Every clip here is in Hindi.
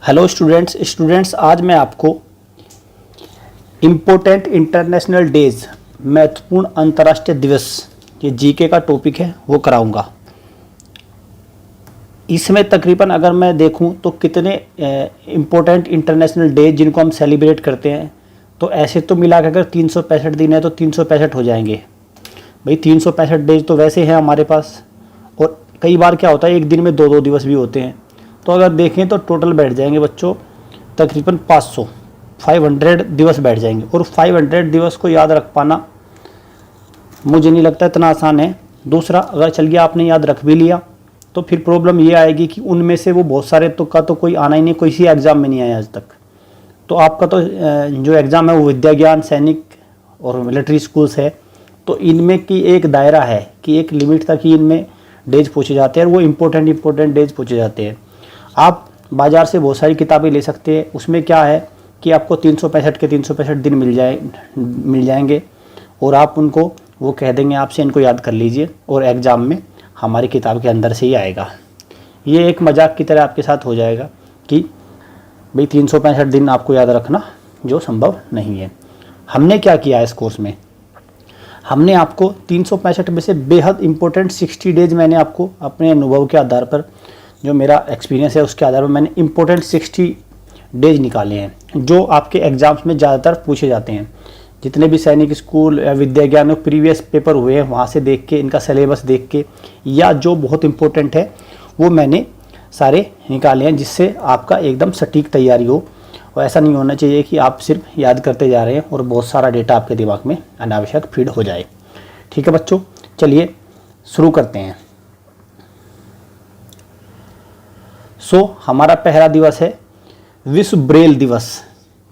हेलो स्टूडेंट्स आज मैं आपको इम्पोर्टेंट इंटरनेशनल डेज महत्वपूर्ण अंतर्राष्ट्रीय दिवस ये जीके का टॉपिक है वो कराऊंगा। इसमें तकरीबन अगर मैं देखूं तो कितने इम्पोर्टेंट इंटरनेशनल डेज जिनको हम सेलिब्रेट करते हैं, तो ऐसे तो मिला के अगर 365 दिन है तो 365 हो जाएंगे। भाई 365 डेज तो वैसे हैं हमारे पास, और कई बार क्या होता है एक दिन में दो दिवस भी होते हैं। तो अगर देखें तो टोटल बैठ जाएंगे बच्चों तकरीबन 500 दिवस बैठ जाएंगे। और 500 दिवस को याद रख पाना मुझे नहीं लगता इतना आसान है। दूसरा, अगर चल गया आपने याद रख भी लिया तो फिर प्रॉब्लम ये आएगी कि उनमें से वो बहुत सारे तो कोई आना ही नहीं, कोई सी एग्ज़ाम में नहीं आया आज तक। तो आपका तो जो एग्ज़ाम है वो विद्या ज्ञान, सैनिक और मिलिट्री स्कूल्स है, तो इनमें की एक दायरा है कि एक लिमिट तक ही इनमें डेज पूछे जाते हैं और वो इम्पोर्टेंट डेज पूछे जाते हैं। आप बाज़ार से बहुत सारी किताबें ले सकते हैं, उसमें क्या है कि आपको 365 के 365 दिन मिल जाएंगे और आप उनको वो कह देंगे आपसे इनको याद कर लीजिए और एग्ज़ाम में हमारी किताब के अंदर से ही आएगा। ये एक मजाक की तरह आपके साथ हो जाएगा कि भाई 365 दिन आपको याद रखना जो संभव नहीं है। हमने क्या किया इस कोर्स में, हमने आपको 365 में से बेहद इम्पोर्टेंट 60 डेज मैंने आपको अपने अनुभव के आधार पर, जो मेरा एक्सपीरियंस है उसके आधार पर मैंने इम्पोर्टेंट 60 डेज निकाले हैं जो आपके एग्ज़ाम्स में ज़्यादातर पूछे जाते हैं। जितने भी सैनिक स्कूल या विद्या ज्ञान में प्रीवियस पेपर हुए हैं वहाँ से देख के, इनका सिलेबस देख के, या जो बहुत इम्पोर्टेंट है वो मैंने सारे निकाले हैं, जिससे आपका एकदम सटीक तैयारी हो। और ऐसा नहीं होना चाहिए कि आप सिर्फ याद करते जा रहे हैं और बहुत सारा डेटा आपके दिमाग में अनावश्यक फीड हो जाए। ठीक है बच्चों, चलिए शुरू करते हैं। हमारा पहला दिवस है विश्व ब्रेल दिवस।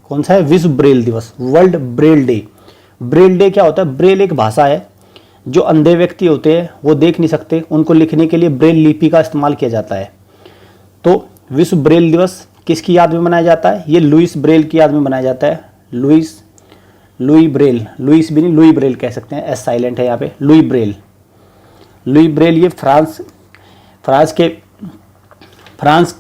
कौन सा है? विश्व ब्रेल दिवस, world Braille day. Braille day क्या होता है? ब्रेल एक भाषा है, जो अंधे व्यक्ति होते हैं वो देख नहीं सकते, उनको लिखने के लिए ब्रेल लिपि का इस्तेमाल किया जाता है। तो विश्व ब्रेल दिवस किसकी याद में मनाया जाता है? ये लुईस ब्रेल की याद में मनाया जाता है। लुई ब्रेल, लुईस भी नहीं, लुई ब्रेल कह सकते हैं, एस साइलेंट है यहाँ पे। लुई ब्रेल ये फ्रांस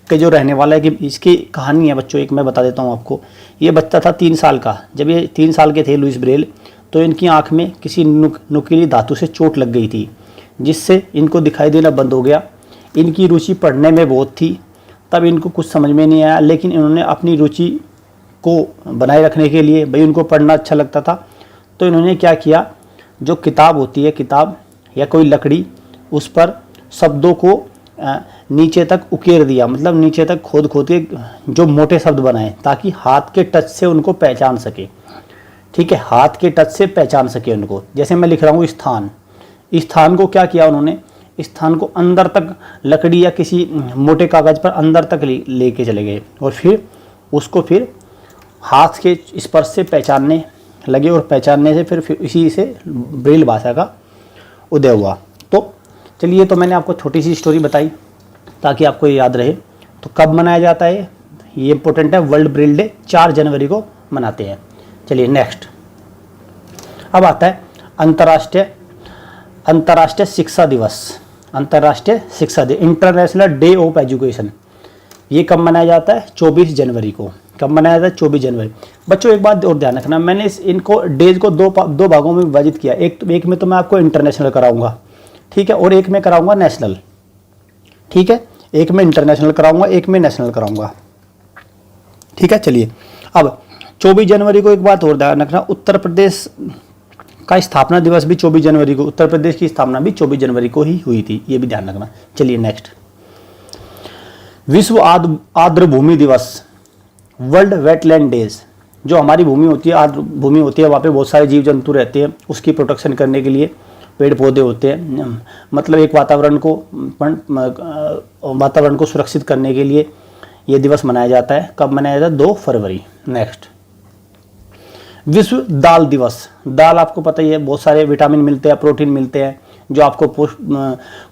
के जो रहने वाला है। कि इसकी कहानी है बच्चों, एक मैं बता देता हूँ आपको। ये बच्चा था 3 साल का, जब ये 3 साल के थे लुईस ब्रेल, तो इनकी आँख में किसी नुकीली धातु से चोट लग गई थी, जिससे इनको दिखाई देना बंद हो गया। इनकी रुचि पढ़ने में बहुत थी, तब इनको कुछ समझ में नहीं आया, लेकिन इन्होंने अपनी रुचि को बनाए रखने के लिए, भाई उनको पढ़ना अच्छा लगता था, तो इन्होंने क्या किया, जो किताब होती है, किताब या कोई लकड़ी, उस पर शब्दों को नीचे तक उकेर दिया, मतलब नीचे तक खोद के जो मोटे शब्द बनाए, ताकि हाथ के टच से उनको पहचान सके। ठीक है, हाथ के टच से पहचान सके उनको। जैसे मैं लिख रहा हूँ स्थान को क्या किया उन्होंने, स्थान को अंदर तक लकड़ी या किसी मोटे कागज़ पर अंदर तक लेके चले गए और फिर उसको फिर हाथ के स्पर्श से पहचानने लगे, और पहचानने से फिर इसी से ब्रेल भाषा का उदय हुआ। तो चलिए, तो मैंने आपको छोटी सी स्टोरी बताई ताकि आपको ये याद रहे। तो कब मनाया जाता है ये इम्पोर्टेंट है। वर्ल्ड ब्रेल डे 4 जनवरी को मनाते हैं। चलिए नेक्स्ट, अब आता है अंतर्राष्ट्रीय शिक्षा दिवस। अंतर्राष्ट्रीय शिक्षा दिवस, इंटरनेशनल डे ऑफ एजुकेशन, ये कब मनाया जाता है? 24 जनवरी को। कब मनाया जाता है? 24 जनवरी। बच्चों एक बात और ध्यान रखना, मैंने इनको डेज को दो भागों में विभाजित किया। एक में तो मैं आपको इंटरनेशनल कराऊंगा, ठीक है, और एक में कराऊंगा नेशनल। ठीक है, एक में इंटरनेशनल कराऊंगा, एक में नेशनल कराऊंगा। ठीक है, चलिए अब 24 जनवरी को एक बात और ध्यान रखना, उत्तर प्रदेश का स्थापना दिवस भी 24 जनवरी को, उत्तर प्रदेश की स्थापना भी 24 जनवरी को ही हुई थी, ये भी ध्यान रखना। चलिए नेक्स्ट, विश्व आर्द्र भूमि दिवस, वर्ल्ड वेटलैंड डेज। जो हमारी भूमि होती है, आर्द्र भूमि होती है, वहाँ पे बहुत सारे जीव जंतु रहते हैं, उसकी प्रोटेक्शन करने के लिए पेड़ पौधे होते हैं, मतलब एक वातावरण को सुरक्षित करने के लिए ये दिवस मनाया जाता है। कब मनाया जाता है? 2 फरवरी। नेक्स्ट, विश्व दाल दिवस। दाल आपको पता ही है, बहुत सारे विटामिन मिलते हैं, प्रोटीन मिलते हैं, जो आपको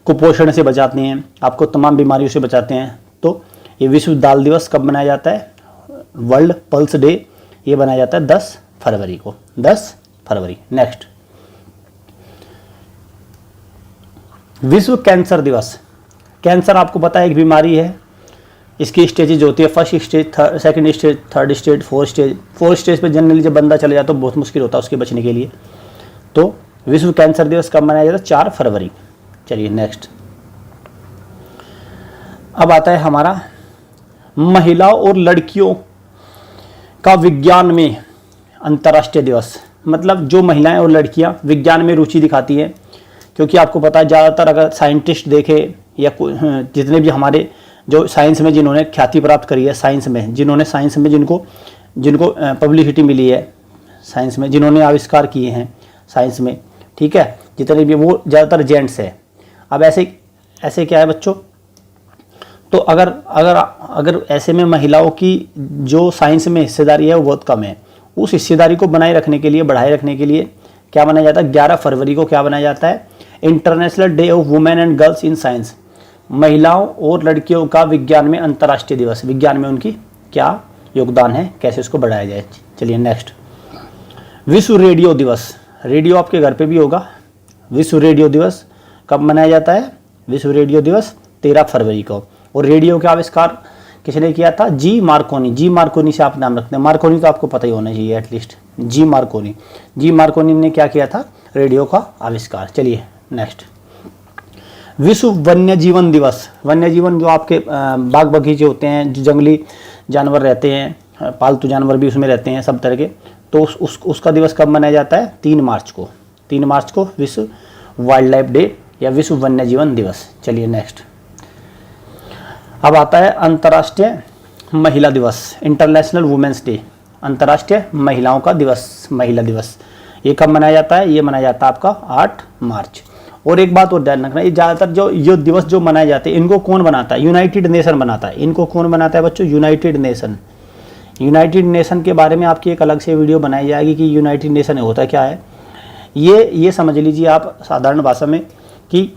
कुपोषण से बचाते हैं, आपको तमाम बीमारियों से बचाते हैं। तो ये विश्व दाल दिवस कब मनाया जाता है? वर्ल्ड पल्स डे, ये मनाया जाता है 10 फरवरी को। 10 फरवरी। नेक्स्ट, विश्व कैंसर दिवस। कैंसर आपको पता है एक बीमारी है इसकी स्टेजेज होती है, first stage, second stage, third stage, fourth stage पे जनरली जब बंदा चले जाता तो बहुत मुश्किल होता है उसके बचने के लिए। तो विश्व कैंसर दिवस कब मनाया जाता है? 4 फरवरी। चलिए नेक्स्ट, अब आता है हमारा महिलाओं और लड़कियों का विज्ञान में अंतर्राष्ट्रीय दिवस। मतलब जो महिलाएं और लड़कियां विज्ञान में रुचि दिखाती हैं, क्योंकि आपको पता है ज़्यादातर अगर साइंटिस्ट देखे या जितने भी हमारे जो साइंस में जिन्होंने ख्याति प्राप्त करी है, साइंस में जिनको पब्लिसिटी मिली है, साइंस में जिन्होंने आविष्कार किए हैं साइंस में, ठीक है, जितने भी वो ज़्यादातर जेंट्स है। अब ऐसे क्या है बच्चों, तो अगर ऐसे में महिलाओं की जो साइंस में हिस्सेदारी है वो बहुत कम है। उस हिस्सेदारी को बढ़ाए रखने के लिए क्या बनाया जाता है? 11 फरवरी को क्या बनाया जाता है? International day of women and girls in science. महिलाओं और लड़कियों का विज्ञान में अंतर्राष्ट्रीय दिवस, विज्ञान में उनकी क्या योगदान है, कैसे उसको बढ़ाया जाए। चलिए नेक्स्ट, विश्व रेडियो दिवस। रेडियो आपके घर पे भी होगा। विश्व रेडियो दिवस कब मनाया जाता है? विश्व रेडियो दिवस 13 फरवरी को। और रेडियो का आविष्कार किसने किया था? जी मार्कोनी। जी मार्कोनी से आप नाम रखते हैं, मार्कोनी तो आपको पता ही होना चाहिए एटलीस्ट। जी मार्कोनी ने क्या किया था? रेडियो का आविष्कार। चलिए नेक्स्ट, विश्व वन्य जीवन दिवस। वन्य जीवन जो आपके बाग बगीचे होते हैं, जो जंगली जानवर रहते हैं, पालतू जानवर भी उसमें रहते हैं सब तरह के, तो उसका दिवस कब मनाया जाता है? 3 मार्च को। 3 मार्च को विश्व वाइल्ड लाइफ डे या विश्व वन्य जीवन दिवस। चलिए नेक्स्ट, अब आता है अंतर्राष्ट्रीय महिला दिवस, इंटरनेशनल वुमेन्स डे। अंतर्राष्ट्रीय महिलाओं का दिवस, महिला दिवस, ये कब मनाया जाता है? ये मनाया जाता है आपका 8 मार्च। और एक बात और ध्यान रखना, ये ज़्यादातर जो ये दिवस जो मनाए जाते हैं इनको कौन बनाता है? यूनाइटेड नेशन बनाता है। इनको कौन बनाता है बच्चों? United nation. यूनाइटेड नेशन के बारे में आपकी एक अलग से वीडियो बनाई जाएगी कि यूनाइटेड नेशन होता क्या है। ये समझ लीजिए आप साधारण भाषा में कि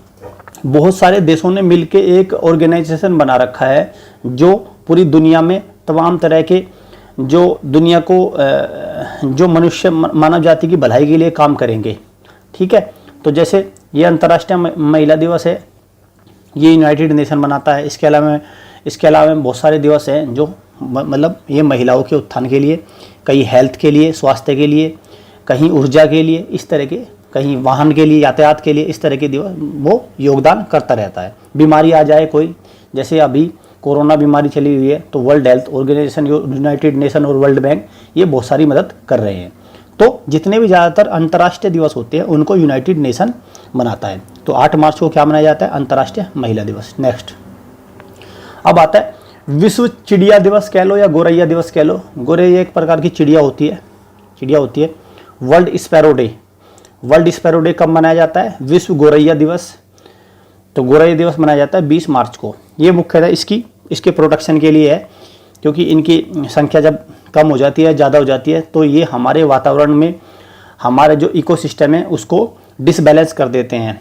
बहुत सारे देशों ने मिलकर एक ऑर्गेनाइजेशन बना रखा है जो पूरी दुनिया में तमाम तरह के जो दुनिया को जो मनुष्य मानव जाति की भलाई के लिए काम करेंगे, ठीक है। तो जैसे ये अंतर्राष्ट्रीय महिला दिवस है, ये यूनाइटेड नेशन बनाता है। इसके अलावा बहुत सारे दिवस हैं जो मतलब ये महिलाओं के उत्थान के लिए, कहीं हेल्थ के लिए, स्वास्थ्य के लिए, कहीं ऊर्जा के लिए, इस तरह के, कहीं वाहन के लिए, यातायात के लिए, इस तरह के दिवस वो योगदान करता रहता है। बीमारी आ जाए कोई, जैसे अभी कोरोना बीमारी चली हुई है, तो World Health Organization, United Nation और वर्ल्ड बैंक ये बहुत सारी मदद कर रहे हैं। तो जितने भी ज़्यादातर अंतर्राष्ट्रीय दिवस होते हैं उनको यूनाइटेड नेशन मनाता है। तो 8 मार्च को क्या मनाया जाता है? अंतर्राष्ट्रीय महिला दिवस। नेक्स्ट, अब आता है विश्व चिड़िया दिवस कह लो या गोरैया दिवस कह लो। गोरैया एक प्रकार की चिड़िया होती है। वर्ल्ड स्पैरो डे कब मनाया जाता है? विश्व गोरैया दिवस। तो गोरैया दिवस मनाया जाता है 20 मार्च को। ये मुख्यतः इसके प्रोटेक्शन के लिए है, क्योंकि इनकी संख्या जब कम हो जाती है, ज़्यादा हो जाती है, तो ये हमारे वातावरण में हमारे जो इकोसिस्टम है उसको डिसबैलेंस कर देते हैं।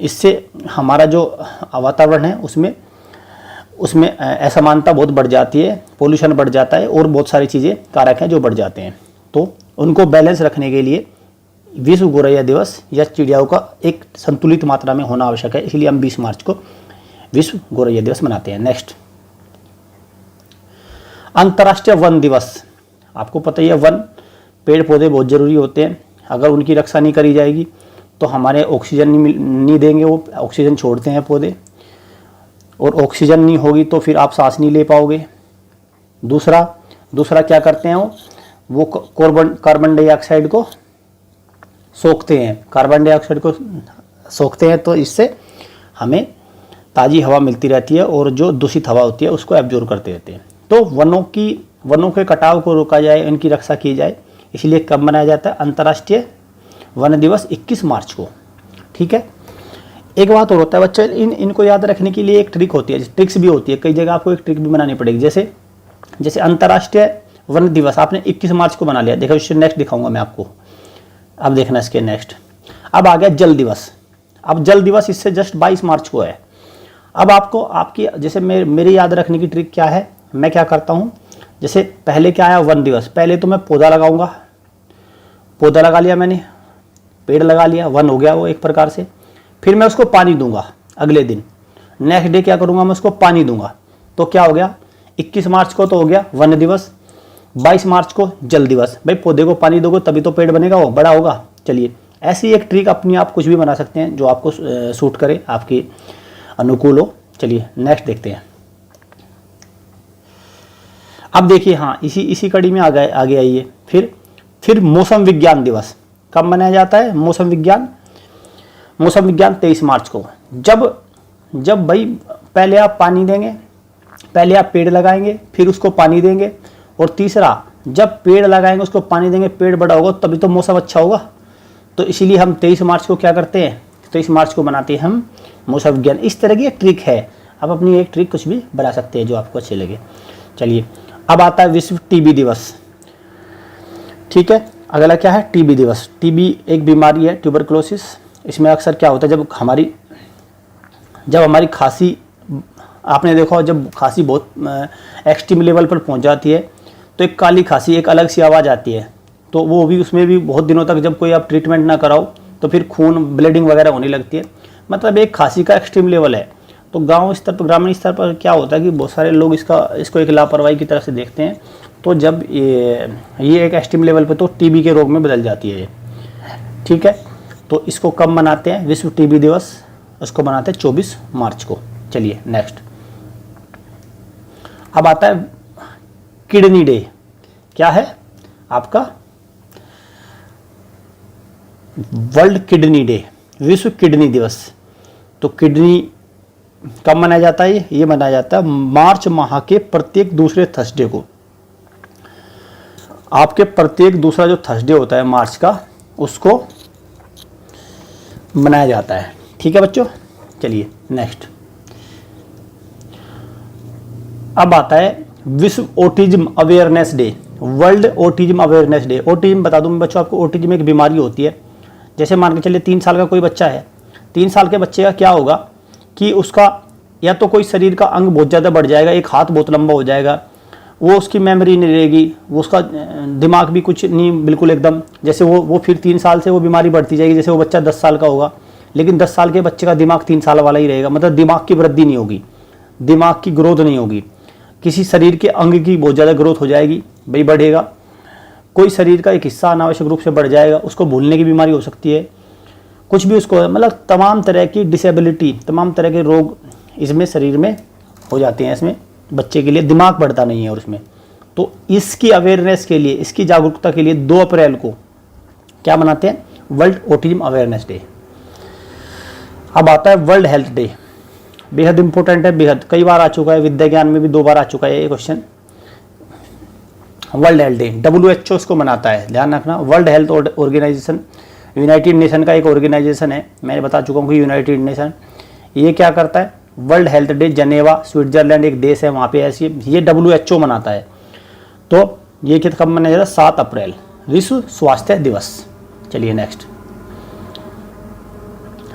इससे हमारा जो वातावरण है उसमें असमानता बहुत बढ़ जाती है, पोल्यूशन बढ़ जाता है और बहुत सारी चीज़ें कारक हैं जो बढ़ जाते हैं। तो उनको बैलेंस रखने के लिए विश्व गोरैया दिवस या चिड़ियाओं का एक संतुलित मात्रा में होना आवश्यक है, इसलिए हम 20 मार्च को विश्व गोरैया दिवस मनाते हैं। नेक्स्ट, अंतर्राष्ट्रीय वन दिवस। आपको पता ही है वन पेड़ पौधे बहुत ज़रूरी होते हैं। अगर उनकी रक्षा नहीं करी जाएगी तो हमारे ऑक्सीजन नहीं देंगे, वो ऑक्सीजन छोड़ते हैं पौधे, और ऑक्सीजन नहीं होगी तो फिर आप सांस नहीं ले पाओगे। दूसरा क्या करते हैं वो कार्बन डाइऑक्साइड को सोखते हैं, तो इससे हमें ताज़ी हवा मिलती रहती है और जो दूषित हवा होती है उसको एब्जॉर्ब करते रहते हैं। तो वनों के कटाव को रोका जाए, इनकी रक्षा की जाए, इसलिए कब मनाया जाता है? अंतर्राष्ट्रीय वन दिवस 21 मार्च को, ठीक है। एक बात और होता है बच्चों, इनको याद रखने के लिए एक ट्रिक होती है, ट्रिक्स भी होती है, कई जगह आपको एक ट्रिक भी बनानी पड़ेगी। जैसे अंतर्राष्ट्रीय वन दिवस आपने 21 मार्च को बना लिया, देखो इससे नेक्स्ट दिखाऊंगा मैं आपको, अब देखना इसके नेक्स्ट। अब आ गया जल दिवस। अब जल दिवस इससे जस्ट 22 मार्च को है। अब आपकी जैसे मेरी याद रखने की ट्रिक क्या है, मैं क्या करता हूँ, जैसे पहले क्या आया वन दिवस, पहले तो मैं पौधा लगाऊंगा, पौधा लगा लिया मैंने, पेड़ लगा लिया, वन हो गया वो एक प्रकार से। फिर मैं उसको पानी दूंगा अगले दिन, नेक्स्ट डे क्या करूंगा, मैं उसको पानी दूंगा। तो क्या हो गया, 21 मार्च को तो हो गया वन दिवस, 22 मार्च को जल दिवस। भाई पौधे को पानी दोगे तभी तो पेड़ बनेगा, वो बड़ा होगा। चलिए ऐसी एक ट्रिक अपनी आप कुछ भी बना सकते हैं जो आपको सूट करे, आपके अनुकूल हो। चलिए नेक्स्ट देखते हैं। अब देखिए, हाँ इसी कड़ी में आगे आइए। फिर मौसम विज्ञान दिवस कब मनाया जाता है? मौसम विज्ञान 23 मार्च को। जब भाई पहले आप पानी देंगे, पहले आप पेड़ लगाएंगे, फिर उसको पानी देंगे, और तीसरा जब पेड़ लगाएंगे उसको पानी देंगे, पेड़ बड़ा होगा तभी तो मौसम अच्छा होगा। तो इसीलिए हम 23 मार्च को क्या करते हैं, 23 मार्च को बनाते हैं हम मौसम विज्ञान। इस तरह की एक ट्रिक है, आप अपनी एक ट्रिक कुछ भी बना सकते हैं जो आपको अच्छे लगे। चलिए अब आता है विश्व टीबी दिवस। ठीक है, अगला क्या है? टीबी दिवस। टीबी एक बीमारी है, ट्यूबरकुलोसिस। इसमें अक्सर क्या होता है, जब हमारी खांसी, आपने देखा जब खांसी बहुत एक्सट्रीम लेवल पर पहुंच जाती है तो एक काली खांसी, एक अलग सी आवाज़ आती है। तो वो भी, उसमें भी बहुत दिनों तक जब कोई आप ट्रीटमेंट ना कराओ तो फिर खून ब्लीडिंग वगैरह होने लगती है। मतलब एक खांसी का एक्सट्रीम लेवल है। तो गांव स्तर पर, ग्रामीण स्तर पर क्या होता है कि बहुत सारे लोग इसको एक लापरवाही की तरह से देखते हैं। तो जब ये एक एक्सट्रीम लेवल पे तो टीबी के रोग में बदल जाती है ये। ठीक है, तो इसको कब मनाते हैं? विश्व टीबी दिवस उसको मनाते हैं 24 मार्च को। चलिए नेक्स्ट। अब आता है किडनी डे। क्या है आपका? वर्ल्ड किडनी डे, विश्व किडनी दिवस। तो किडनी कब मनाया जाता है? ये मनाया जाता है मार्च माह के प्रत्येक दूसरे थर्सडे को। आपके प्रत्येक दूसरा जो थर्सडे होता है मार्च का, उसको मनाया जाता है। ठीक है बच्चों, चलिए नेक्स्ट। अब आता है विश्व autism awareness day, world autism awareness day. Autism बता दूं मैं बच्चों आपको, ऑटिज्म एक बीमारी होती है। जैसे मान के चलिए 3 साल का कोई बच्चा है, 3 साल के बच्चे का क्या होगा कि उसका या तो कोई शरीर का अंग बहुत ज़्यादा बढ़ जाएगा, एक हाथ बहुत लंबा हो जाएगा, वो उसकी मेमोरी नहीं रहेगी, वो उसका दिमाग भी कुछ नहीं बिल्कुल एकदम, जैसे वो फिर 3 साल से वो बीमारी बढ़ती जाएगी। जैसे वो बच्चा 10 साल का होगा, लेकिन 10 साल के बच्चे का दिमाग 3 साल वाला ही रहेगा। मतलब दिमाग की वृद्धि नहीं होगी, दिमाग की ग्रोथ नहीं होगी। किसी शरीर के अंग की बहुत ज़्यादा ग्रोथ हो जाएगी, भाई बढ़ेगा। कोई शरीर का एक हिस्सा अनावश्यक रूप से बढ़ जाएगा, उसको भूलने की बीमारी हो सकती है, कुछ भी उसको, मतलब तमाम तरह की डिसेबिलिटी, तमाम तरह के रोग इसमें शरीर में हो जाते हैं। इसमें बच्चे के लिए दिमाग बढ़ता नहीं है और उसमें, तो इसकी अवेयरनेस के लिए, इसकी जागरूकता के लिए 2 अप्रैल को क्या मनाते हैं? World autism awareness day. अब आता है वर्ल्ड हेल्थ डे, बेहद इंपॉर्टेंट है, बेहद कई बार आ चुका है, विद्या ज्ञान में भी 2 बार आ चुका है ये question. World Health Day WHO इसको मनाता है, ध्यान रखना। World Health Organization United Nation का एक ऑर्गेनाइजेशन है, मैंने बता चुका हूँ कि यूनाइटेड नेशन ये क्या करता है? वर्ल्ड हेल्थ डे जनेवा स्विट्जरलैंड एक देश है, वहाँ पे ऐसी ये WHO मनाता है। तो ये कब मनाया जाता है? 7 अप्रैल, विश्व स्वास्थ्य दिवस। चलिए नेक्स्ट।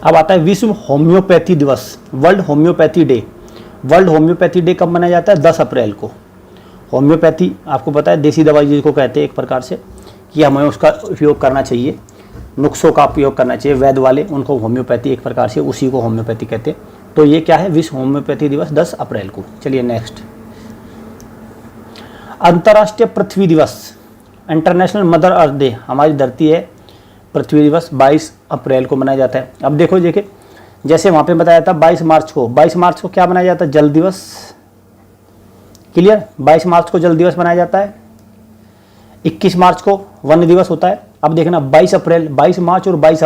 अब आता है विश्व होम्योपैथी दिवस, world homeopathy day. World homeopathy day कब मनाया जाता है? 10 अप्रैल को। होम्योपैथी आपको पता है देसी दवाई जिसको कहते हैं एक प्रकार से, कि हमें उसका उपयोग करना चाहिए, नुस्खों का उपयोग करना चाहिए, वैद्य वाले उनको होम्योपैथी एक प्रकार से, उसी को होम्योपैथी कहते हैं। तो ये क्या है? विश्व होम्योपैथी दिवस 10 अप्रैल को। चलिए नेक्स्ट। अंतर्राष्ट्रीय पृथ्वी दिवस, इंटरनेशनल मदर अर्थ डे, हमारी धरती है पृथ्वी दिवस 22 अप्रैल को मनाया जाता है। अब देखिए जैसे वहाँ पे बताया था 22 मार्च को क्या मनाया जाता है? जल दिवस। क्लियर? 22 मार्च को जल दिवस मनाया जाता है। 21 मार्च को वन दिवस होता है। अब देखना 22 मार्च और 22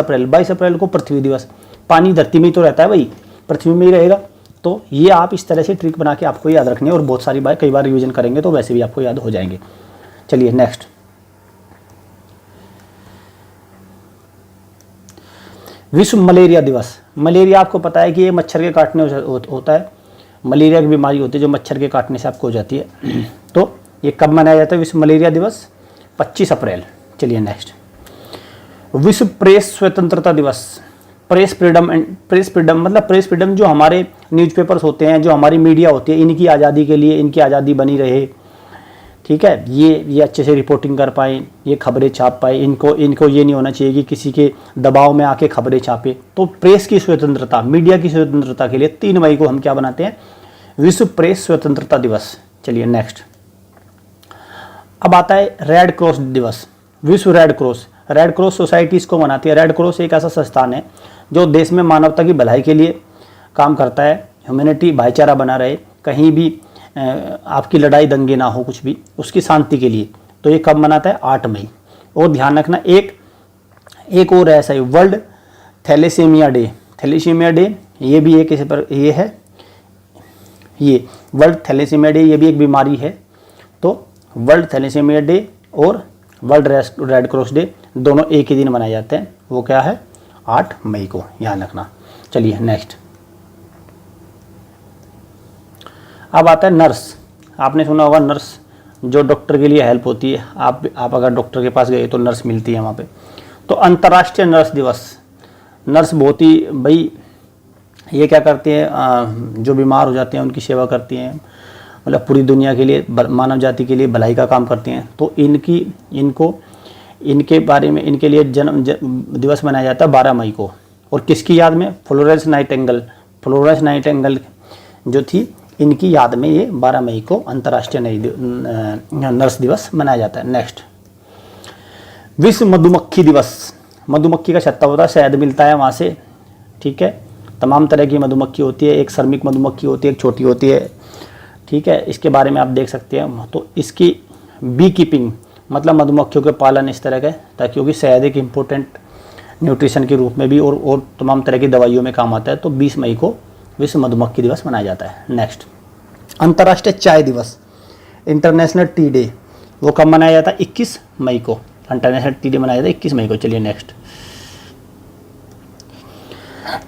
अप्रैल को पृथ्वी दिवस। पानी धरती में ही तो रहता है भाई, पृथ्वी में ही रहेगा। तो ये आप इस तरह से ट्रिक बना के आपको याद रखनी है, और बहुत सारी बार कई बार रिवीजन करेंगे तो वैसे भी आपको याद हो जाएंगे। चलिए नेक्स्ट। विश्व मलेरिया दिवस। मलेरिया आपको पता है कि ये मच्छर के काटने से होता है, मलेरिया की बीमारी होती है जो मच्छर के काटने से आपको हो जाती है। तो ये कब मनाया जाता है? विश्व मलेरिया दिवस 25 अप्रैल। चलिए नेक्स्ट। विश्व प्रेस स्वतंत्रता दिवस, प्रेस फ्रीडम मतलब प्रेस फ्रीडम, जो हमारे न्यूज़पेपर्स होते हैं, जो हमारी मीडिया होती है, इनकी आज़ादी के लिए, इनकी आज़ादी बनी रहे। ठीक है, ये अच्छे से रिपोर्टिंग कर पाएँ, ये खबरें छाप पाए, इनको ये नहीं होना चाहिए कि किसी के दबाव में आके खबरें छापे। तो प्रेस की स्वतंत्रता, मीडिया की स्वतंत्रता के लिए 3 मई को हम क्या बनाते हैं? विश्व प्रेस स्वतंत्रता दिवस। चलिए नेक्स्ट। अब आता है रेड क्रॉस दिवस। विश्व रेड क्रॉस सोसाइटी इसको मनाती है। रेड क्रॉस एक ऐसा संस्थान है जो देश में मानवता की भलाई के लिए काम करता है, ह्यूमैनिटी भाईचारा बना रहे, कहीं भी आपकी लड़ाई दंगे ना हो, कुछ भी, उसकी शांति के लिए। तो ये कब मनाता है? 8 मई। और ध्यान रखना एक और ऐसा ही world thalassemia day. Thalassemia day ये भी एक इस पर ये है, ये वर्ल्ड थैलेसीमिया डे ये भी एक बीमारी है। तो वर्ल्ड थैलेसीमिया डे और वर्ल्ड रेड क्रॉस डे दोनों एक ही दिन मनाए जाते हैं। वो क्या है? 8 मई को, ध्यान रखना। चलिए नेक्स्ट। अब आता है नर्स। आपने सुना होगा नर्स, जो डॉक्टर के लिए हेल्प होती है। आप अगर डॉक्टर के पास गए तो नर्स मिलती है वहाँ पे। तो अंतर्राष्ट्रीय नर्स दिवस। नर्स बहुत ही भाई ये क्या करती हैं, जो बीमार हो जाते हैं उनकी सेवा करती हैं, मतलब पूरी दुनिया के लिए, मानव जाति के लिए भलाई का काम करती हैं। तो इनके बारे में, इनके लिए जन्म दिवस मनाया जाता है 12 मई को। और किसकी याद में? फ्लोरेंस नाइटिंगेल जो थी, इनकी याद में ये 12 मई को अंतर्राष्ट्रीय नर्स दिवस मनाया जाता है। नेक्स्ट। विश्व मधुमक्खी दिवस। मधुमक्खी का छत्ता होता है, शहद मिलता है वहाँ से, ठीक है। तमाम तरह की मधुमक्खी होती है, एक श्रमिक मधुमक्खी होती है, एक छोटी होती है, ठीक है। इसके बारे में आप देख सकते हैं। तो इसकी बी कीपिंग मतलब मधुमक्खियों के पालन इस तरह का, ताकि क्योंकि शहद एक इम्पोर्टेंट न्यूट्रिशन के रूप में भी और तमाम तरह की दवाइयों में काम आता है। तो 20 मई को विश्व मधुमक्खी दिवस मनाया जाता है। नेक्स्ट। अंतर्राष्ट्रीय चाय दिवस, इंटरनेशनल टी डे, वो कब मनाया जाता है? 21 मई को। इंटरनेशनल टी डे मनाया जाता है 21 मई को। चलिए नेक्स्ट।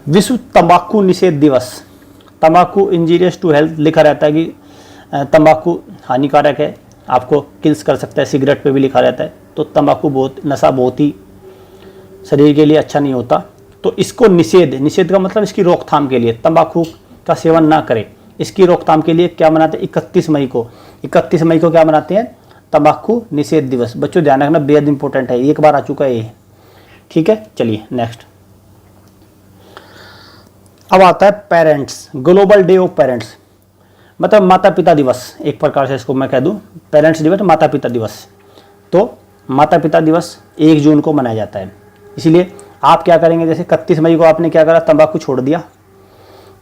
विश्व तंबाकू निषेध दिवस। तंबाकू इंजीरियस टू हेल्थ लिखा रहता है कि तंबाकू हानिकारक है, आपको किल्स कर सकता है, सिगरेट पे भी लिखा रहता है। तो तंबाकू नशा बहुत ही शरीर के लिए अच्छा नहीं होता। तो इसको निषेध का मतलब इसकी रोकथाम के लिए, तंबाकू का सेवन ना करें, इसकी रोकथाम के लिए क्या मनाते हैं? 31 मई को। 31 मई को क्या मनाते हैं? तंबाकू निषेध दिवस। बच्चों ध्यान रखना, बेहद इंपॉर्टेंट है, एक बार आ चुका है ये, ठीक है। चलिए नेक्स्ट। अब आता है parents, global day of parents, मतलब माता पिता दिवस, एक प्रकार से इसको मैं कह दूं। पेरेंट्स दिवस माता पिता दिवस। तो माता पिता दिवस 1 जून को मनाया जाता है। इसीलिए आप क्या करेंगे, जैसे 31 मई को आपने क्या करा? तंबाकू छोड़ दिया।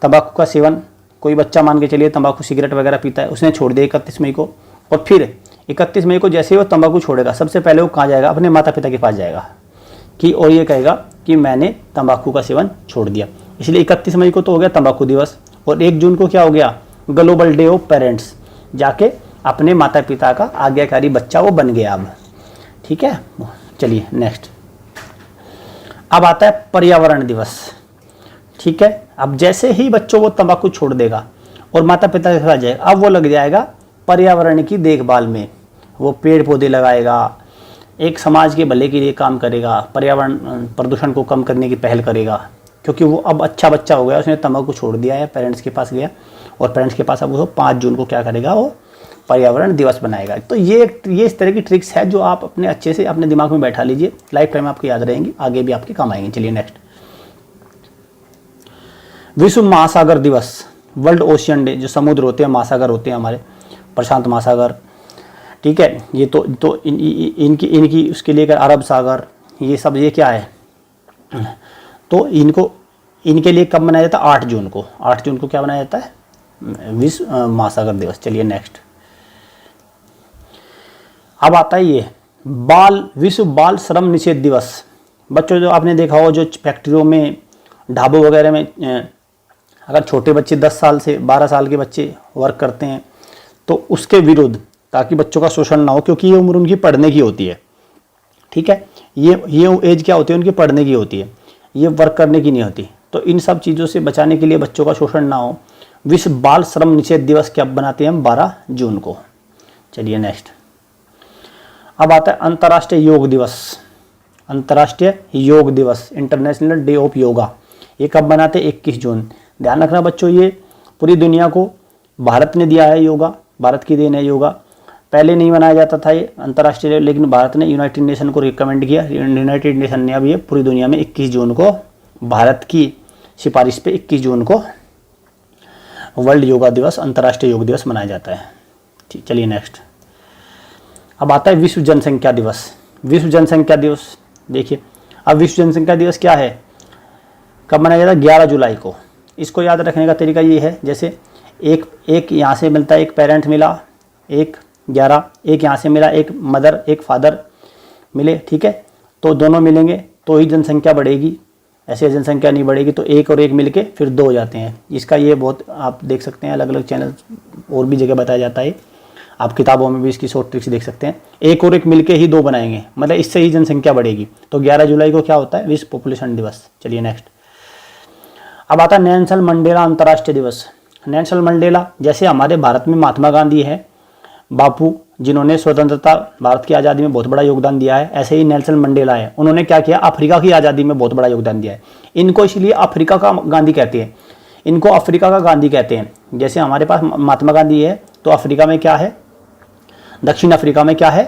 तंबाकू का सेवन, कोई बच्चा मान के चलिए तंबाकू सिगरेट वगैरह पीता है, उसने छोड़ दिया 31 मई को। और फिर 31 मई को जैसे ही वो तंबाकू छोड़ेगा, सबसे पहले वो कहाँ जाएगा? अपने माता पिता के पास जाएगा और ये कहेगा कि मैंने तंबाकू का सेवन छोड़ दिया। इसलिए 31 मई को तो हो गया तंबाकू दिवस, और 1 जून को क्या हो गया? Global day of parents. जाके अपने माता पिता का आज्ञाकारी बच्चा वो बन गया अब, ठीक है। चलिए नेक्स्ट। अब आता है पर्यावरण दिवस, ठीक है। अब जैसे ही बच्चों वो तंबाकू छोड़ देगा और माता पिता के साथ जाएगा, अब वो लग जाएगा पर्यावरण की देखभाल में। वो पेड़ पौधे लगाएगा, एक समाज के भले के लिए काम करेगा, पर्यावरण प्रदूषण को कम करने की पहल करेगा, क्योंकि वो अब अच्छा बच्चा हो गया, उसने तंबाकू छोड़ दिया है, पेरेंट्स के पास गया, और पेरेंट्स के पास अब वो 5 जून को क्या करेगा? वो पर्यावरण दिवस बनाएगा। तो ये इस तरह की ट्रिक्स है जो आप अपने अच्छे से अपने दिमाग में बैठा लीजिए, लाइफ टाइम आपको याद रहेंगी, आगे भी आपके काम आएंगे। चलिए नेक्स्ट। विश्व महासागर दिवस, वर्ल्ड ओशियन डे, जो समुद्र होते हैं, महासागर होते हैं हमारे, प्रशांत महासागर, ठीक है। ये तो इनकी उसके लिए अरब सागर, ये सब ये क्या है? तो इनके लिए कब मनाया जाता है? 8 जून को। 8 जून को क्या मनाया जाता है? विश्व महासागर दिवस। चलिए नेक्स्ट। अब आता है ये विश्व बाल श्रम निषेध दिवस। बच्चों, जो आपने देखा हो, जो फैक्ट्रियों में, ढाबों वगैरह में अगर छोटे बच्चे 10 साल से 12 साल के बच्चे वर्क करते हैं, तो उसके विरुद्ध, ताकि बच्चों का शोषण ना हो, क्योंकि ये उम्र उनकी पढ़ने की होती है, ठीक है। ये एज क्या होती है? उनकी पढ़ने की होती है, ये वर्क करने की नहीं होती। तो इन सब चीज़ों से बचाने के लिए, बच्चों का शोषण ना हो, विश्व बाल श्रम निषेध दिवस क्या बनाते हैं हम? 12 जून को। चलिए नेक्स्ट। अब आता है अंतर्राष्ट्रीय योग दिवस। अंतर्राष्ट्रीय योग दिवस, इंटरनेशनल डे ऑफ योगा, ये कब बनाते हैं? 21 जून। ध्यान रखना बच्चों, ये पूरी दुनिया को भारत ने दिया है योगा, भारत की देन है योगा। पहले नहीं मनाया जाता था ये अंतर्राष्ट्रीय, लेकिन भारत ने यूनाइटेड नेशन को रिकमेंड किया, यूनाइटेड नेशन ने अब ये पूरी दुनिया में 21 जून को, भारत की सिफारिश पे 21 जून को वर्ल्ड योगा दिवस, अंतर्राष्ट्रीय योग दिवस मनाया जाता है। ठीक, चलिए नेक्स्ट। अब आता है विश्व जनसंख्या दिवस। विश्व जनसंख्या दिवस देखिए, अब विश्व जनसंख्या दिवस क्या है, कब मनाया जाता है? 11 जुलाई को। इसको याद रखने का तरीका ये है, जैसे एक यहाँ से मिलता है, एक पेरेंट मिला, एक 11, एक यहाँ से मिला, एक मदर एक फादर मिले, ठीक है, तो दोनों मिलेंगे तो ही जनसंख्या बढ़ेगी, ऐसे जनसंख्या नहीं बढ़ेगी। तो एक और एक मिलके फिर 2 हो जाते हैं। इसका ये बहुत आप देख सकते हैं, अलग अलग चैनल और भी जगह बताया जाता है, आप किताबों में भी इसकी शॉर्ट ट्रिक्स देख सकते हैं। एक और एक मिलके ही 2 बनाएंगे, मतलब इससे ही जनसंख्या बढ़ेगी। तो 11 जुलाई को क्या होता है? विश्व पॉपुलेशन दिवस। चलिए नेक्स्ट। अब आता है नेल्सन मंडेला अंतर्राष्ट्रीय दिवस। नेल्सन मंडेला, जैसे हमारे भारत में महात्मा गांधी है, बापू, जिन्होंने स्वतंत्रता भारत की आज़ादी में बहुत बड़ा योगदान दिया है, ऐसे ही नेल्सन मंडेला है। उन्होंने क्या किया? अफ्रीका की आज़ादी में बहुत बड़ा योगदान दिया है। इनको इसलिए अफ्रीका का गांधी कहते हैं, इनको अफ्रीका का गांधी कहते हैं। जैसे हमारे पास महात्मा गांधी है, तो अफ्रीका में क्या है? दक्षिण अफ्रीका में क्या है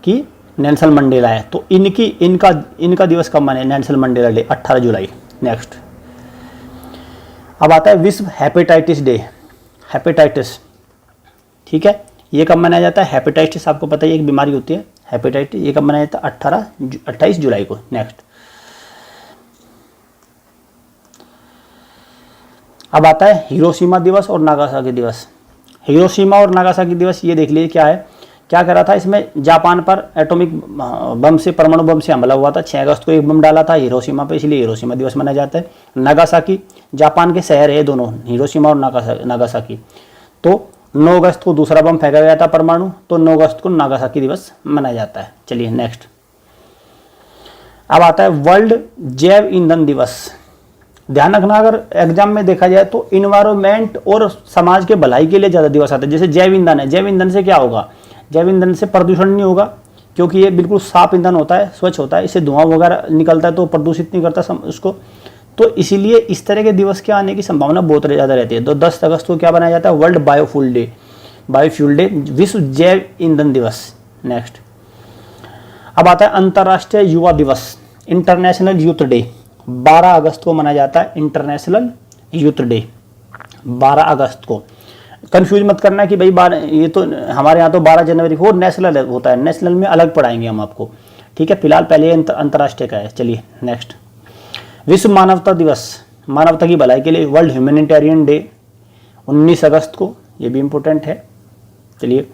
कि नेल्सन मंडेला है। तो इनका दिवस कब मनाए? नेल्सन मंडेला डे 18 जुलाई। नेक्स्ट। अब आता है विश्व हेपेटाइटिस डे। हेपेटाइटिस, ठीक है, ये कब मनाया जाता है? हेपेटाइटिस आपको पता है एक बीमारी होती है हेपेटाइटिस, ये कब मनाया जाता है? 28 जुलाई को। नेक्स्ट। अब आता है हिरोशिमा दिवस और नागासाकी दिवस। हिरोशिमा और नागासाकी दिवस, ये देख लीजिए क्या है, क्या करा था इसमें? जापान पर एटॉमिक बम से, परमाणु बम से हमला हुआ था। 6 अगस्त को एक बम डाला था हिरोशिमा पे, इसलिए हिरोशिमा दिवस मनाया जाता है। नागासाकी, जापान के शहर है दोनों, हिरोशिमा और नागासाकी। तो 9 अगस्त को दूसरा बम फेंका गया था परमाणु, तो 9 अगस्त को नागासाकी दिवस मनाया जाता है। चलिए नेक्स्ट। अब आता है वर्ल्ड जैव ईंधन दिवस। ध्यान रखना, अगर एग्जाम में देखा जाए तो इन्वायरमेंट और समाज के भलाई के लिए ज़्यादा दिवस आते हैं। जैसे जैव ईंधन है, जैव ईंधन से क्या होगा? जैव ईंधन से प्रदूषण नहीं होगा, क्योंकि ये बिल्कुल साफ ईंधन होता है, स्वच्छ होता है, इससे धुआं वगैरह निकलता है तो प्रदूषित नहीं करता उसको। तो इसीलिए इस तरह के दिवस के आने की संभावना बहुत ज़्यादा रहती है। तो 10 अगस्त को क्या बनाया जाता है? World biofuel day, biofuel day, विश्व जैव ईंधन दिवस। नेक्स्ट। अब आता है अंतर्राष्ट्रीय युवा दिवस, इंटरनेशनल यूथ डे। 12 अगस्त को मनाया जाता है इंटरनेशनल यूथ डे, 12 अगस्त को। कंफ्यूज मत करना कि भाई ये तो हमारे यहाँ तो 12 जनवरी को नेशनल होता है, नेशनल में अलग पढ़ाएंगे हम आपको, ठीक है। फिलहाल पहले अंतर्राष्ट्रीय का है। चलिए नेक्स्ट। विश्व मानवता दिवस, मानवता की भलाई के लिए, वर्ल्ड ह्यूमैनिटेरियन डे 19 अगस्त को, ये भी इम्पोर्टेंट है। चलिए।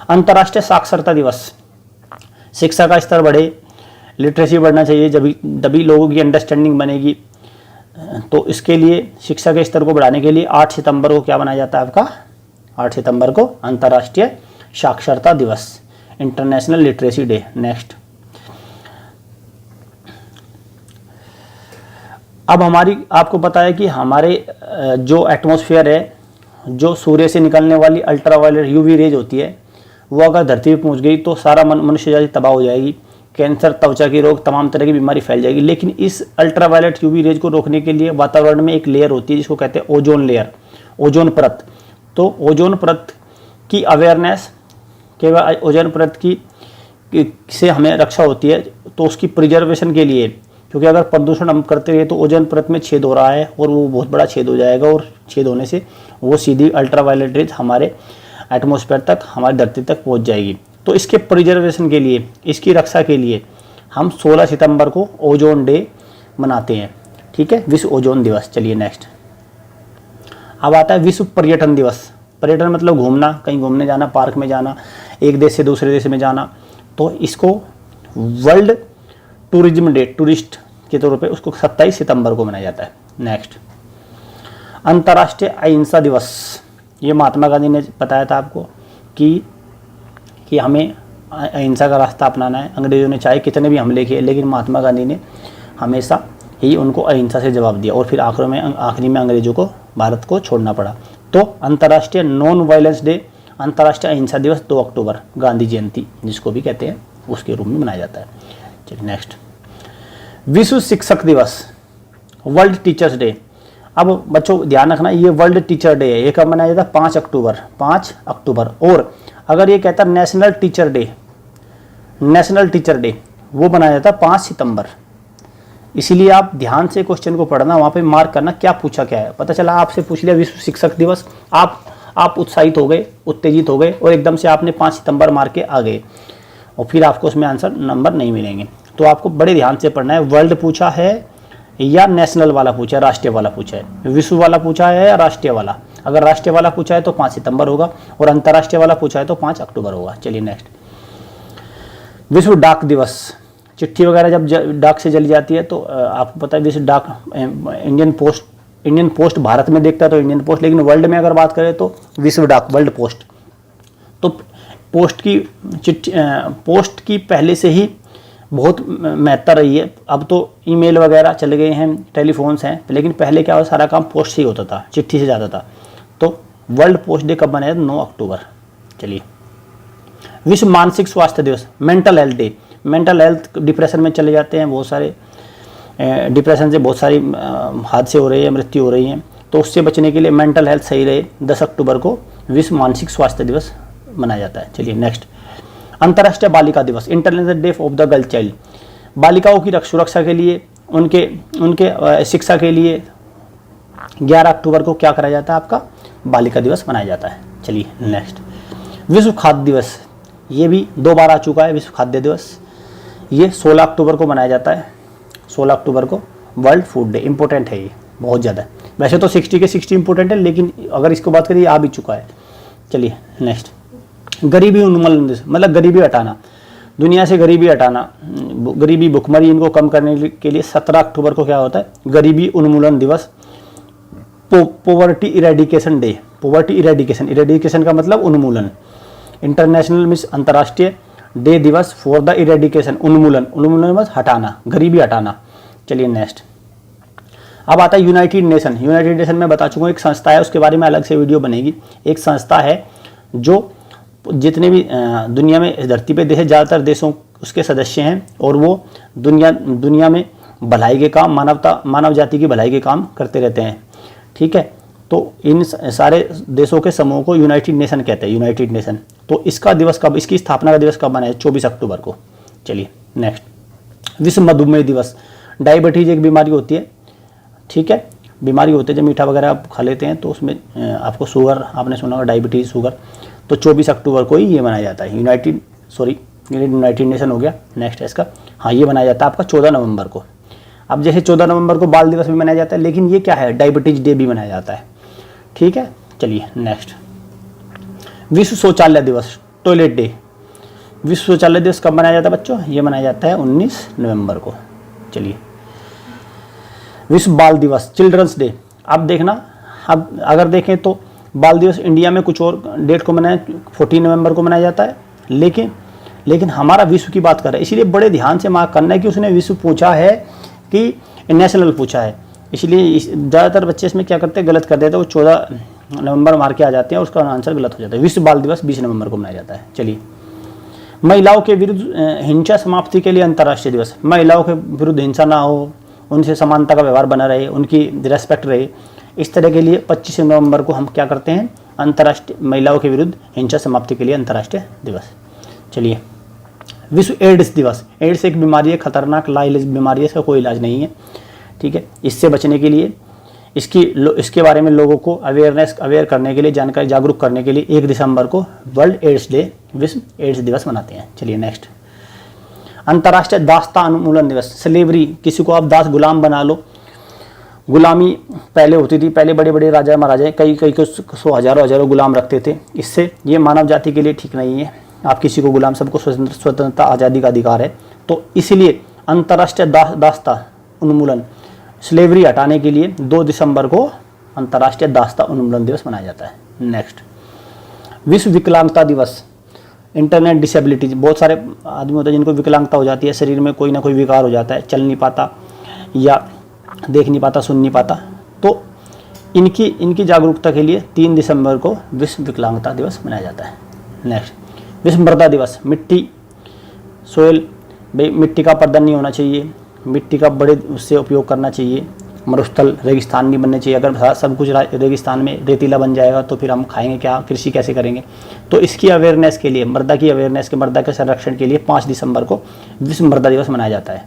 अंतर्राष्ट्रीय साक्षरता दिवस, शिक्षा का स्तर बढ़े, लिटरेसी बढ़ना चाहिए, जभी लोगों की अंडरस्टैंडिंग बनेगी। तो इसके लिए शिक्षा के स्तर को बढ़ाने के लिए 8 सितंबर को क्या बनाया जाता है आपका? 8 सितंबर को अंतर्राष्ट्रीय साक्षरता दिवस, इंटरनेशनल लिटरेसी डे। नेक्स्ट। अब आपको पता है कि हमारे जो एटमॉस्फेयर है, जो सूर्य से निकलने वाली अल्ट्रावायलेट यूवी रेज होती है, वो अगर धरती पे पहुंच गई तो सारा मनुष्य जाति तबाह हो जाएगी। कैंसर, त्वचा की रोग, तमाम तरह की बीमारी फैल जाएगी। लेकिन इस अल्ट्रावायलेट यूवी रेज को रोकने के लिए वातावरण में एक लेयर होती है जिसको कहते हैं ओजोन लेयर, ओजोन परत। तो ओजोन परत की अवेयरनेस, केवल ओजोन परत की से हमें रक्षा होती है। तो उसकी प्रिजर्वेशन के लिए, क्योंकि अगर प्रदूषण हम करते हुए तो ओजोन परत में छेद हो रहा है और वो बहुत बड़ा छेद हो जाएगा, और छेद होने से वो सीधी अल्ट्रावायलेट रेज हमारे एटमॉस्फेयर तक, हमारी धरती तक पहुंच जाएगी। तो इसके प्रिजर्वेशन के लिए, इसकी रक्षा के लिए हम 16 सितंबर को ओजोन डे मनाते हैं, ठीक है, विश्व ओजोन दिवस। चलिए नेक्स्ट। अब आता है विश्व पर्यटन दिवस। पर्यटन मतलब घूमना, कहीं घूमने जाना, पार्क में जाना, एक देश से दूसरे देश में जाना। तो इसको वर्ल्ड टूरिज्म डे, टूरिस्ट के तौर पे उसको 27 सितंबर को मनाया जाता है। नेक्स्ट। अंतर्राष्ट्रीय अहिंसा दिवस, ये महात्मा गांधी ने बताया था आपको कि हमें अहिंसा का रास्ता अपनाना है। अंग्रेजों ने चाहे कितने भी हमले किए, लेकिन महात्मा गांधी ने हमेशा ही उनको अहिंसा से जवाब दिया, और फिर आखिरी में अंग्रेजों को, भारत को छोड़ना पड़ा। तो अंतर्राष्ट्रीय नॉन वायलेंस डे, अंतर्राष्ट्रीय अहिंसा दिवस 2 अक्टूबर, गांधी जयंती जिसको भी कहते हैं, उसके रूप में मनाया जाता है। चलिए नेक्स्ट। विश्व शिक्षक दिवस, वर्ल्ड टीचर्स डे। अब बच्चों ध्यान रखना, ये वर्ल्ड टीचर डे है, ये कब मनाया जाता है? 5 अक्टूबर, 5 अक्टूबर। और अगर ये कहता है national teacher day, national teacher day, वो मनाया जाता है 5 सितंबर। इसीलिए आप ध्यान से क्वेश्चन को पढ़ना, वहाँ पे मार्क करना क्या पूछा क्या है। पता चला आपसे पूछ लिया विश्व शिक्षक दिवस, आप उत्साहित हो गए, उत्तेजित हो गए और एकदम से आपने 5 सितंबर मार के आ गए और फिर आपको उसमें आंसर नंबर नहीं मिलेंगे। तो आपको बड़े ध्यान से पढ़ना है। वर्ल्ड पूछा है या नेशनल वाला पूछा है, राष्ट्रीय वाला पूछा है, विश्व वाला पूछा है या राष्ट्रीय वाला। अगर राष्ट्रीय वाला पूछा है तो 5 सितंबर होगा और अंतर्राष्ट्रीय वाला पूछा है तो 5 अक्टूबर होगा। चलिए नेक्स्ट, विश्व डाक दिवस। चिट्ठी वगैरह जब डाक से चली जाती है तो आपको पता है विश्व डाक, इंडियन पोस्ट भारत में देखता है तो इंडियन पोस्ट, लेकिन वर्ल्ड में अगर बात करें तो विश्व डाक, वर्ल्ड पोस्ट। तो पोस्ट की पहले से ही बहुत महत्ता रही है। अब तो ईमेल वगैरह चले गए हैं, टेलीफोन्स हैं, लेकिन पहले क्या सारा काम पोस्ट से ही होता था, चिट्ठी से जाता था। तो वर्ल्ड पोस्ट डे कब बनाया? 9 अक्टूबर। चलिए, विश्व मानसिक स्वास्थ्य दिवस, mental health day. Mental health, depression में चले जाते हैं बहुत सारे, डिप्रेशन से बहुत सारी हादसे हो रहे हैं, मृत्यु हो रही हैं, तो उससे बचने के लिए मेंटल हेल्थ सही रहे, 10 अक्टूबर को विश्व मानसिक स्वास्थ्य दिवस मनाया जाता है। चलिए नेक्स्ट, अंतर्राष्ट्रीय बालिका दिवस, international day of the girl child. बालिकाओं की सुरक्षा के लिए, उनके शिक्षा के लिए 11 अक्टूबर को क्या कराया जाता है? आपका बालिका दिवस मनाया जाता है। चलिए नेक्स्ट, विश्व खाद्य दिवस। ये भी 2 बार आ चुका है विश्व खाद्य दिवस। ये 16 अक्टूबर को मनाया जाता है। 16 अक्टूबर को वर्ल्ड फूड डे, इंपॉर्टेंट है ये बहुत ज़्यादा। वैसे तो 60 के 60 इंपॉर्टेंट है, लेकिन अगर इसको बात करिए आ भी चुका है। चलिए नेक्स्ट, गरीबी उन्मूलन दिवस, मतलब गरीबी हटाना, दुनिया से गरीबी हटाना, गरीबी भुखमरी इनको कम करने के लिए 17 अक्टूबर को क्या होता है? गरीबी उन्मूलन दिवस, poverty eradication day. Poverty eradication, eradication का मतलब उन्मूलन। इंटरनेशनल मीन्स अंतर्राष्ट्रीय डे दिवस फॉर द इरेडिकेशन, उन्मूलन, उन्मूलन मतलब हटाना, गरीबी हटाना। चलिए नेक्स्ट, अब आता है यूनाइटेड नेशन। यूनाइटेड नेशन में बता चुका हूँ, एक संस्था है, उसके बारे में अलग से वीडियो बनेगी। एक संस्था है जो जितने भी दुनिया में, धरती पे देश, ज़्यादातर देशों उसके सदस्य हैं और वो दुनिया में भलाई के काम, मानव जाति की भलाई के काम करते रहते हैं। ठीक है, तो इन सारे देशों के समूह को यूनाइटेड नेशन कहते हैं, यूनाइटेड नेशन। तो इसका दिवस कब, इसकी स्थापना का दिवस कब मनाया? 24 अक्टूबर को। चलिए नेक्स्ट, विश्व मधुमेह दिवस। डायबिटीज एक बीमारी होती है, ठीक है, बीमारी होती है जब मीठा वगैरह आप खा लेते हैं तो उसमें आपको शुगर, आपने सुना होगा डायबिटीज, शुगर। तो 24 अक्टूबर को ही ये मनाया जाता है। यूनाइटेड नेशन हो गया। नेक्स्ट है इसका, हाँ, ये मनाया जाता है आपका 14 नवंबर को। अब जैसे 14 नवंबर को बाल दिवस भी मनाया जाता है, लेकिन ये क्या है? डायबिटीज डे भी मनाया जाता है। ठीक है, चलिए नेक्स्ट, विश्व शौचालय दिवस, टॉयलेट डे। विश्व शौचालय दिवस कब मनाया जाता है बच्चों? ये मनाया जाता है 19 नवंबर को। चलिए, विश्व बाल दिवस, चिल्ड्रंस डे। अब देखना, अब अगर देखें तो बाल दिवस इंडिया में कुछ और डेट को मनाया, 14 नवंबर को मनाया जाता है, लेकिन हमारा विश्व की बात कर रहा है, इसलिए बड़े ध्यान से मार्क करना है कि उसने विश्व पूछा है कि नेशनल पूछा है। इसलिए ज़्यादातर बच्चे इसमें क्या करते हैं, गलत कर देते हैं, वो 14 नवंबर मार के आ जाते हैं और उसका आंसर गलत हो जाता है। विश्व बाल दिवस 20 नवंबर को मनाया जाता है। चलिए, महिलाओं के विरुद्ध हिंसा समाप्ति के लिए अंतर्राष्ट्रीय दिवस। महिलाओं के विरुद्ध हिंसा ना हो, उनसे समानता का व्यवहार बना रहे, उनकी रिस्पेक्ट रहे, इस तरह के लिए 25 नवंबर को हम क्या करते हैं? अंतर्राष्ट्रीय महिलाओं के विरुद्ध हिंसा समाप्ति के लिए अंतर्राष्ट्रीय दिवस। चलिए, विश्व एड्स दिवस। एड्स एक बीमारी है, खतरनाक लाइलाज बीमारी है, इसका कोई इलाज नहीं है। ठीक है, इससे बचने के लिए, इसके बारे में लोगों को अवेयर करने के लिए, जानकारी जागरूक करने के लिए 1 दिसंबर को वर्ल्ड एड्स डे, विश्व एड्स दिवस मनाते हैं। चलिए नेक्स्ट, अंतर्राष्ट्रीय दासता उन्मूलन दिवस। स्लेवरी, किसी को आप दास गुलाम बना लो। गुलामी पहले होती थी, पहले बड़े बड़े राजा महाराजा कई को 100 हजारों गुलाम रखते थे। इससे ये मानव जाति के लिए ठीक नहीं है। आप किसी को गुलाम, सबको स्वतंत्रता आज़ादी का अधिकार है। तो इसलिए अंतर्राष्ट्रीय दासता उन्मूलन, स्लेवरी हटाने के लिए 2 दिसंबर को अंतर्राष्ट्रीय दासता उन्मूलन दिवस मनाया जाता है। नेक्स्ट, विश्व विकलांगता दिवस, इंटरनेट डिसेबिलिटीज। बहुत सारे आदमी होते हैं जिनको विकलांगता हो जाती है, शरीर में कोई ना कोई विकार हो जाता है, चल नहीं पाता या देख नहीं पाता, सुन नहीं पाता। तो इनकी जागरूकता के लिए 3 दिसंबर को विश्व विकलांगता दिवस मनाया जाता है। नेक्स्ट, विश्व मृदा दिवस। मिट्टी, सोयल, भाई मिट्टी का प्रदूषण नहीं होना चाहिए, मिट्टी का बड़े उससे उपयोग करना चाहिए, मरुस्थल रेगिस्तान नहीं बनने चाहिए। अगर सब कुछ रेगिस्तान में रेतीला बन जाएगा तो फिर हम खाएंगे क्या, कृषि कैसे करेंगे? तो इसकी अवेयरनेस के लिए, मृदा के संरक्षण के लिए 5 दिसंबर को विश्व मृदा दिवस मनाया जाता है।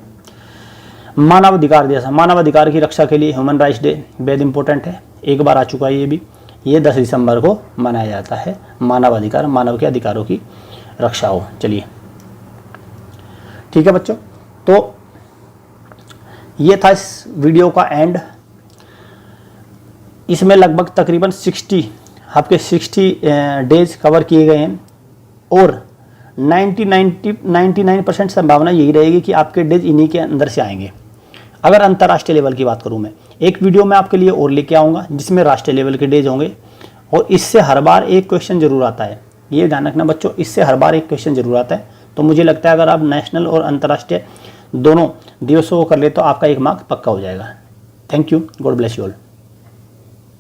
मानवाधिकार दिवस, मानवाधिकार की रक्षा के लिए ह्यूमन राइट्स डे बेहद इंपॉर्टेंट है, एक बार आ चुका है ये 10 दिसंबर को मनाया जाता है। मानवाधिकार, मानव के अधिकारों की रक्षा हो। चलिए ठीक है बच्चों, तो ये था इस वीडियो का एंड। इसमें लगभग तकरीबन 60 डेज कवर किए गए हैं और 99% संभावना यही रहेगी कि आपके डेज इन्हीं के अंदर से आएंगे। अगर अंतर्राष्ट्रीय लेवल की बात करूं, मैं एक वीडियो में आपके लिए और लेके आऊँगा जिसमें राष्ट्रीय लेवल के डेज होंगे, और इससे हर बार एक क्वेश्चन जरूर आता है, ये ध्यान रखना बच्चों, इससे हर बार एक क्वेश्चन जरूर आता है। तो मुझे लगता है अगर आप नेशनल और अंतर्राष्ट्रीय दोनों दिवसों को कर ले तो आपका 1 मार्क पक्का हो जाएगा। Thank you, God bless you all.